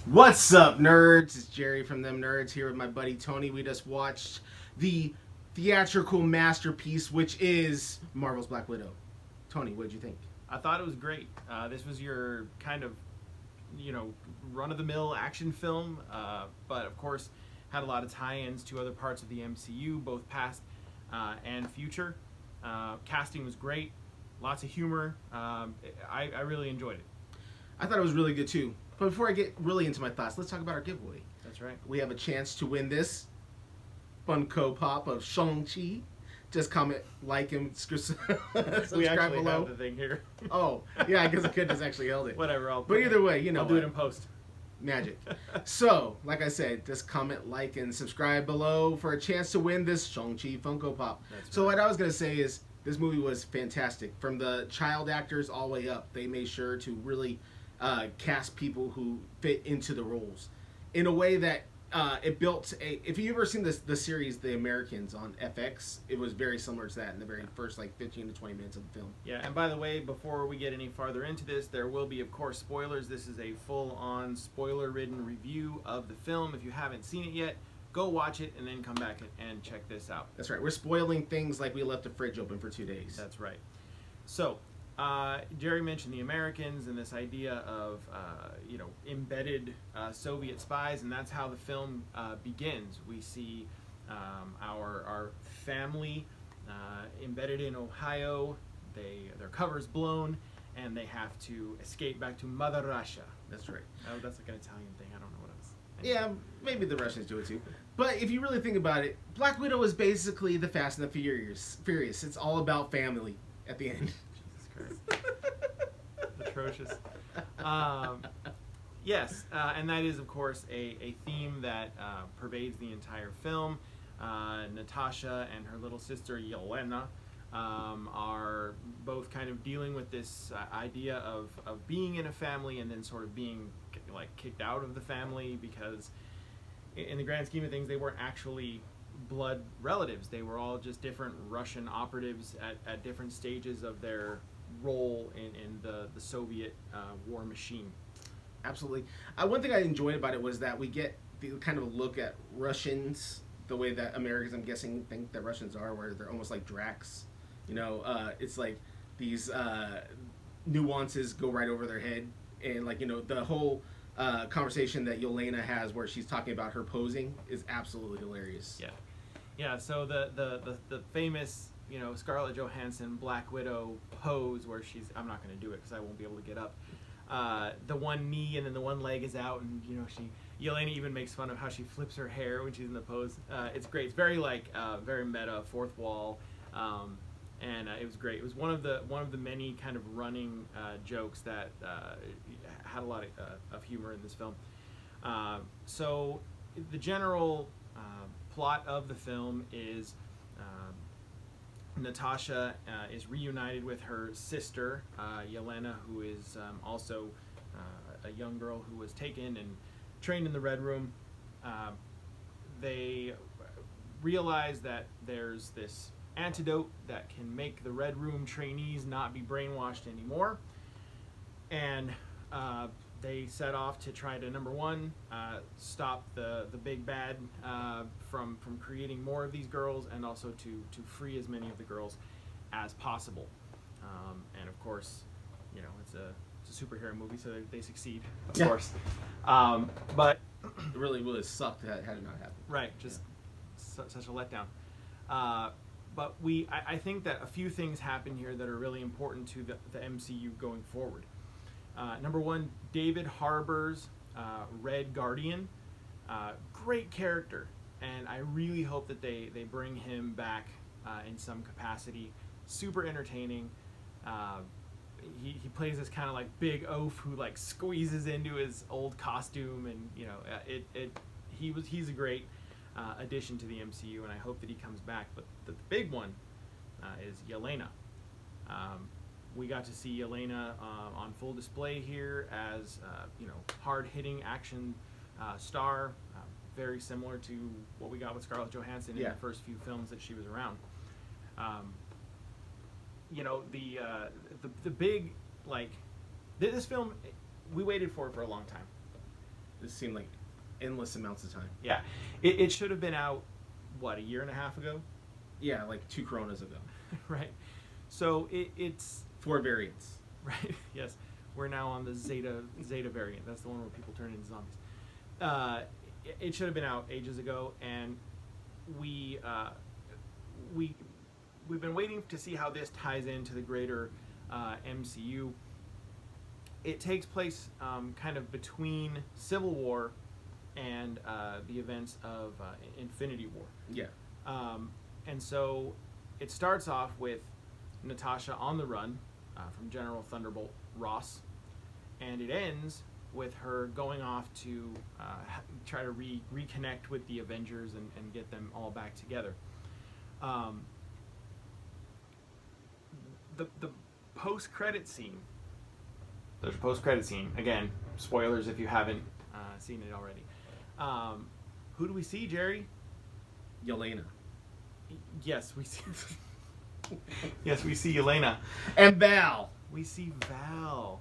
What's up, nerds? It's Jerry from Them Nerds here with my buddy Tony. We just watched the theatrical masterpiece, which is Marvel's Black Widow. Tony, what did you think? I thought it was great. This was your kind of, run-of-the-mill action film, but of course had a lot of tie-ins to other parts of the MCU, both past and future. Casting was great, lots of humor. I really enjoyed it. I thought it was really good too. But before I get really into my thoughts, let's talk about our giveaway. That's right. We have a chance to win this Funko Pop of Shang-Chi. Just comment, like, and subscribe We actually below. have the thing here. Oh, yeah, I guess I could just actually held it. Whatever. But either way, I'll do it in post. Magic. So, like I said, just comment, like, and subscribe below for a chance to win this Shang-Chi Funko Pop. That's So right. what I was going to say is this movie was fantastic. From the child actors all the way up, they made sure to really cast people who fit into the roles in a way that it built a... If you've ever seen the series The Americans on FX, it was very similar to that in the very first 15 to 20 minutes of the film. Yeah, and by the way, before we get any farther into this, there will be, of course, spoilers. This is a full-on, spoiler-ridden review of the film. If you haven't seen it yet, go watch it and then come back and check this out. That's right. We're spoiling things like we left the fridge open for 2 days. That's right. So, Jerry mentioned the Americans and this idea of, embedded Soviet spies, and that's how the film begins. We see our family embedded in Ohio. Their cover's blown, and they have to escape back to Mother Russia. That's right. Oh, that's like an Italian thing. I don't know what else. Yeah, maybe the Russians do it too. But if you really think about it, Black Widow is basically the Fast and the Furious. It's all about family at the end. Jesus Christ. Atrocious. Yes, and that is, of course, a theme that pervades the entire film. Natasha and her little sister Yelena are both kind of dealing with this idea of being in a family and then sort of being kicked out of the family, because in the grand scheme of things they weren't actually blood relatives. They were all just different Russian operatives at different stages of their role in the Soviet war machine. Absolutely. One thing I enjoyed about it was that we get the kind of look at Russians the way that Americans, I'm guessing, think that Russians are, where they're almost like Drax. It's like these nuances go right over their head. And, the whole conversation that Yelena has where she's talking about her posing is absolutely hilarious. Yeah. Yeah, so the famous, Scarlett Johansson Black Widow pose where she's... I'm not going to do it because I won't be able to get up. The one knee and then the one leg is out, and Yelena even makes fun of how she flips her hair when she's in the pose. It's great. It's very very meta, fourth wall, and it was great. It was one of the many kind of running jokes that had a lot of humor in this film. So the general plot of the film is Natasha is reunited with her sister, Yelena, who is also a young girl who was taken and trained in the Red Room. They realize that there's this antidote that can make the Red Room trainees not be brainwashed anymore. And they set off to try to, number one, stop the big bad from creating more of these girls, and also to free as many of the girls as possible. And of course, it's a superhero movie, so they succeed, of course. But It really would have sucked had it not happened. right, just such a letdown. But I think that a few things happen here that are really important to the MCU going forward. Number one, David Harbour's Red Guardian, great character, and I really hope that they bring him back in some capacity. Super entertaining. He plays this kind of big oaf who squeezes into his old costume, and he's a great addition to the MCU, and I hope that he comes back. But the big one is Yelena. We got to see Yelena on full display here as hard-hitting action star, very similar to what we got with Scarlett Johansson in the first few films that she was around. The big this film we waited for a long time. It seemed like endless amounts of time. Yeah, it should have been out, what, a year and a half ago? Yeah, like 2 Coronas ago. Right. So it's 4 variants. right. Yes, we're now on the Zeta variant. That's the one where people turn into zombies. It should have been out ages ago, and we've been waiting to see how this ties into the greater MCU. It takes place kind of between Civil War and the events of Infinity War. Yeah. And so it starts off with Natasha on the run from General Thunderbolt Ross, and it ends with her going off to try to reconnect with the Avengers and get them all back together. The post-credit scene. There's a post-credit scene. Again, spoilers if you haven't seen it already. Who do we see, Jerry? Yelena. Yes, we see. Yes, we see Yelena. And Val. We see Val,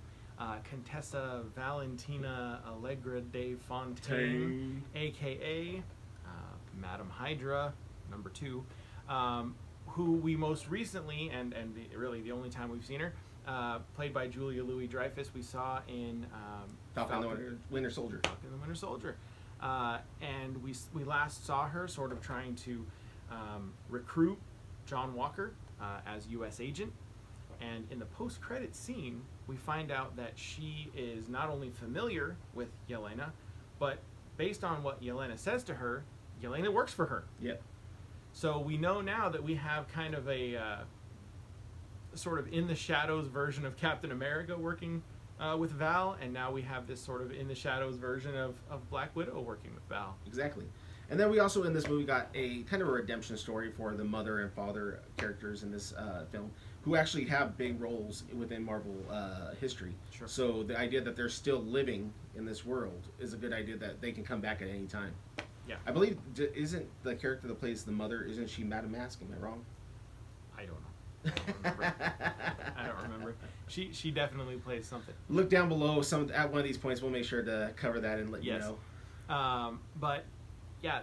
Contessa Valentina Allegra de Fontaine, a.k.a. Madam Hydra, number 2, who we most recently, and really the only time we've seen her, played by Julia Louis-Dreyfus, we saw in Falcon and the Winter Soldier. Falcon and the Winter Soldier. And we last saw her sort of trying to recruit John Walker as U.S. agent. And in the post-credit scene, we find out that she is not only familiar with Yelena, but based on what Yelena says to her, Yelena works for her. Yep. So we know now that we have kind of a sort of in the shadows version of Captain America working with Val, and now we have this sort of in the shadows version of Black Widow working with Val. Exactly. And then we also in this movie got a kind of a redemption story for the mother and father characters in this film, who actually have big roles within Marvel history. Sure. So the idea that they're still living in this world is a good idea, that they can come back at any time. Yeah. I believe, isn't the character that plays the mother, isn't she Madame Mask? Am I wrong? I don't know. I don't remember. She definitely plays something. Look down below at one of these points. We'll make sure to cover that and let you know. But yeah,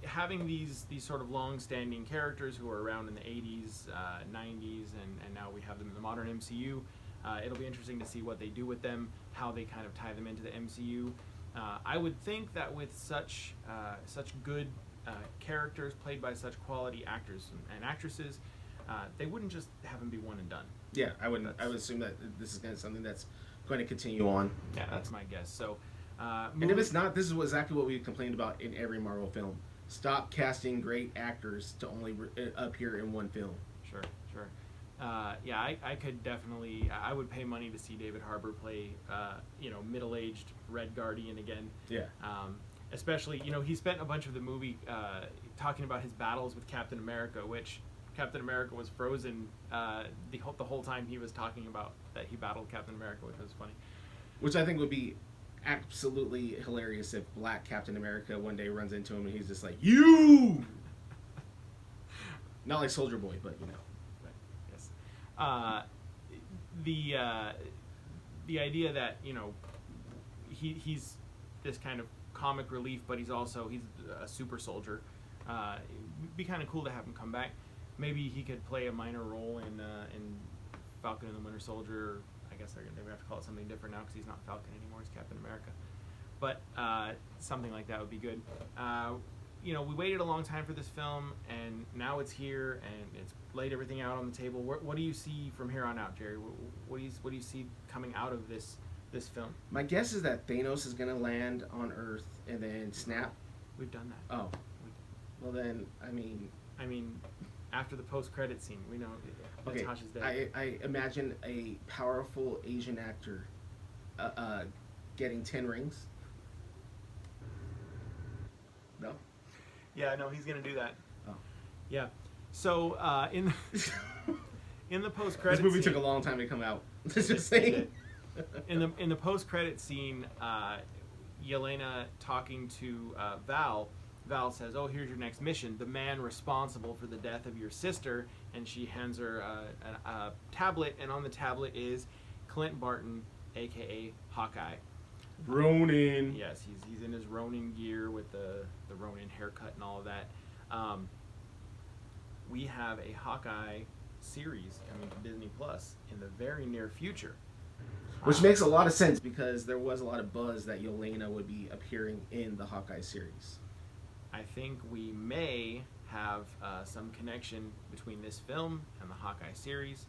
having these sort of long-standing characters who were around in the 80s, 90s, and now we have them in the modern MCU, it'll be interesting to see what they do with them, how they kind of tie them into the MCU. I would think that with such good characters played by such quality actors and actresses, they wouldn't just have them be one and done. Yeah, I would assume that this is going to something that's going to continue on. Yeah, that's my guess. So, and if it's not, this is exactly what we complained about in every Marvel film. Stop casting great actors to only appear in one film. Sure. Yeah, I could definitely. I would pay money to see David Harbour play, middle-aged Red Guardian again. Yeah. Especially, he spent a bunch of the movie talking about his battles with Captain America, which Captain America was frozen the whole time he was talking about that he battled Captain America, which was funny. Which I think would be absolutely hilarious if Black Captain America one day runs into him and he's just like, "You!" Not like Soldier Boy, but you know. Right. Yes. The idea that he's this kind of comic relief, but he's a super soldier. It'd be kind of cool to have him come back. Maybe he could play a minor role in Falcon and the Winter Soldier. I guess they're gonna have to call it something different now because he's not Falcon anymore; he's Captain America. But something like that would be good. We waited a long time for this film, and now it's here, and it's laid everything out on the table. What do you see from here on out, Jerry? What do you see coming out of this film? My guess is that Thanos is going to land on Earth and then snap. We've done that. Oh. Well then, I mean, after the post-credit scene, we know Natasha's dead. I imagine a powerful Asian actor getting 10 rings. No? Yeah, no, he's gonna do that. Oh. Yeah. So in the post-credit this movie scene, took a long time to come out. Just saying. In the post-credit scene, Yelena talking to Val. Val says, "Oh, here's your next mission. The man responsible for the death of your sister," and she hands her a tablet, and on the tablet is Clint Barton, aka Hawkeye. Ronin. Yes, he's in his Ronin gear with the Ronin haircut and all of that. We have a Hawkeye series coming to Disney Plus in the very near future. Which makes a lot of sense because there was a lot of buzz that Yelena would be appearing in the Hawkeye series. I think we may have some connection between this film and the Hawkeye series,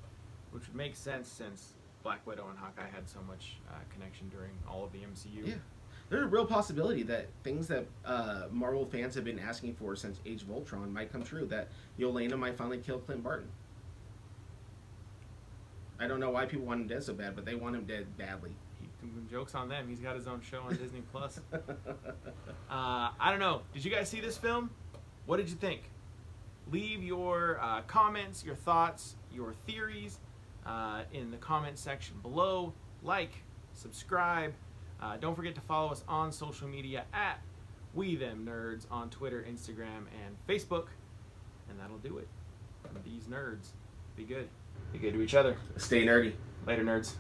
which would make sense since Black Widow and Hawkeye had so much connection during all of the MCU. Yeah. There's a real possibility that things that Marvel fans have been asking for since Age of Ultron might come true, that Yelena might finally kill Clint Barton. I don't know why people want him dead so bad, but they want him dead badly. Joke's on them. He's got his own show on Disney Plus. I don't know. Did you guys see this film? What did you think? Leave your comments, your thoughts, your theories in the comment section below. Like, subscribe. Don't forget to follow us on social media at We Them Nerds on Twitter, Instagram, and Facebook. And that'll do it. From these nerds, be good. Be good to each other. Stay nerdy. Later, nerds.